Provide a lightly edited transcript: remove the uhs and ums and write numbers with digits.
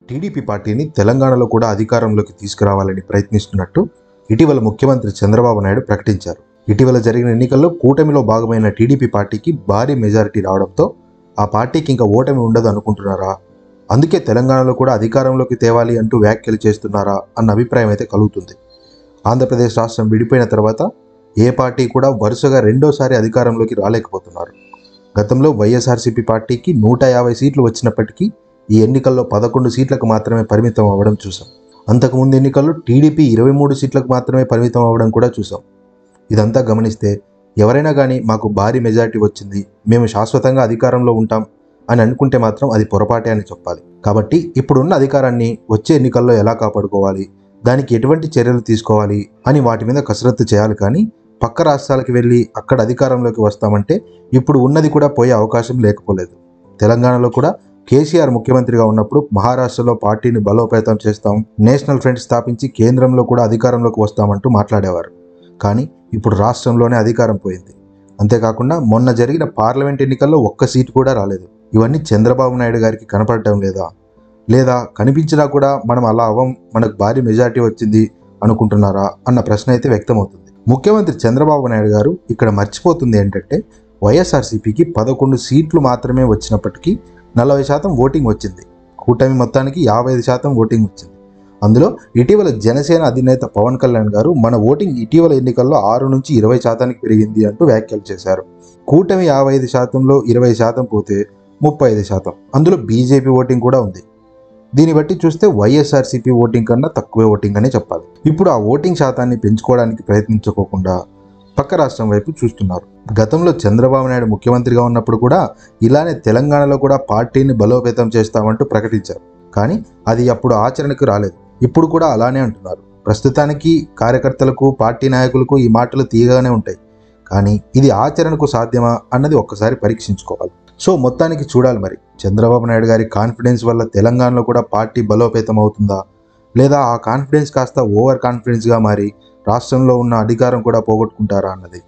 TDP పార్టీని తెలంగాణలో కూడా అధికారంలోకి తీసుకురావాలని ప్రయత్నిస్తున్నట్టు ఇటీవల ముఖ్యమంత్రి చంద్రబాబు నాయుడు ప్రకటించారు. ఇటీవల జరిగిన ఎన్నికల్లో కూటమిలో భాగమైన టీడీపీ పార్టీకి భారీ మెజారిటీ రావడంతో ఆ పార్టీకి ఇంకా ఓటమి ఉండదు అనుకుంటున్నారా, అందుకే తెలంగాణలో కూడా అధికారంలోకి తేవాలి అంటూ వ్యాఖ్యలు చేస్తున్నారా అన్న అభిప్రాయం అయితే కలుగుతుంది. ఆంధ్రప్రదేశ్ రాష్ట్రం విడిపోయిన తర్వాత ఏ పార్టీ కూడా వరుసగా రెండోసారి అధికారంలోకి రాలేకపోతున్నారు. గతంలో వైఎస్ఆర్సీపీ పార్టీకి 150 సీట్లు వచ్చినప్పటికీ ఈ ఎన్నికల్లో 11 సీట్లకు మాత్రమే పరిమితం అవ్వడం చూసాం. అంతకుముందు ఎన్నికల్లో టీడీపీ 23 సీట్లకు మాత్రమే పరిమితం అవ్వడం కూడా చూసాం. ఇదంతా గమనిస్తే ఎవరైనా కానీ మాకు భారీ మెజారిటీ వచ్చింది, మేము శాశ్వతంగా అధికారంలో ఉంటాం అని అనుకుంటే మాత్రం అది పొరపాటే అని చెప్పాలి. కాబట్టి ఇప్పుడున్న అధికారాన్ని వచ్చే ఎన్నికల్లో ఎలా కాపాడుకోవాలి, దానికి ఎటువంటి చర్యలు తీసుకోవాలి అని వాటి మీద కసరత్తు చేయాలి. కానీ పక్క రాష్ట్రాలకు వెళ్ళి అక్కడ అధికారంలోకి వస్తామంటే ఇప్పుడు ఉన్నది కూడా పోయే అవకాశం లేకపోలేదు. తెలంగాణలో కూడా కేసీఆర్ ముఖ్యమంత్రిగా ఉన్నప్పుడు మహారాష్ట్రలో పార్టీని బలోపేతం చేస్తాం, నేషనల్ ఫ్రంట్ స్థాపించి కేంద్రంలో కూడా అధికారంలోకి వస్తామంటూ మాట్లాడేవారు. కానీ ఇప్పుడు రాష్ట్రంలోనే అధికారం పోయింది. అంతేకాకుండా మొన్న జరిగిన పార్లమెంట్ ఎన్నికల్లో ఒక్క సీటు కూడా రాలేదు. ఇవన్నీ చంద్రబాబు నాయుడు గారికి కనపడటం లేదా కనిపించినా కూడా మనం అలా అవ్వం, మనకు భారీ మెజారిటీ వచ్చింది అనుకుంటున్నారా అన్న ప్రశ్న అయితే వ్యక్తమవుతుంది. ముఖ్యమంత్రి చంద్రబాబు నాయుడు గారు ఇక్కడ మర్చిపోతుంది ఏంటంటే వైఎస్ఆర్సీపీకి 11 సీట్లు మాత్రమే వచ్చినప్పటికీ 40% ఓటింగ్ వచ్చింది. కూటమి మొత్తానికి 55% ఓటింగ్ వచ్చింది. అందులో ఇటీవల జనసేన అధినేత పవన్ కళ్యాణ్ గారు మన ఓటింగ్ ఇటీవల ఎన్నికల్లో 6 నుంచి 20% పెరిగింది అంటూ వ్యాఖ్యలు చేశారు. కూటమి 55%లో 20% పోతే 35%, అందులో బీజేపీ ఓటింగ్ కూడా ఉంది. దీన్ని బట్టి చూస్తే వైఎస్ఆర్సీపీ ఓటింగ్ కన్నా తక్కువే ఓటింగ్ అనే చెప్పాలి. ఇప్పుడు ఆ ఓటింగ్ శాతాన్ని పెంచుకోవడానికి ప్రయత్నించుకోకుండా పక్క రాష్ట్రం వైపు చూస్తున్నారు. గతంలో చంద్రబాబు నాయుడు ముఖ్యమంత్రిగా ఉన్నప్పుడు కూడా ఇలానే తెలంగాణలో కూడా పార్టీని బలోపేతం చేస్తామంటూ ప్రకటించారు. కానీ అది అప్పుడు ఆచరణకు రాలేదు. ఇప్పుడు కూడా అలానే అంటున్నారు. ప్రస్తుతానికి కార్యకర్తలకు, పార్టీ నాయకులకు ఈ మాటలు తీయగానే ఉంటాయి. కానీ ఇది ఆచరణకు సాధ్యమా అన్నది ఒక్కసారి పరీక్షించుకోవాలి. సో మొత్తానికి చూడాలి మరి చంద్రబాబు నాయుడు గారి కాన్ఫిడెన్స్ వల్ల తెలంగాణలో కూడా పార్టీ బలోపేతం అవుతుందా, లేదా ఆ కాన్ఫిడెన్స్ కాస్త ఓవర్ కాన్ఫిడెన్స్గా మారి రాష్ట్రంలో ఉన్న అధికారం కూడా పోగొట్టుకుంటారా అన్నది.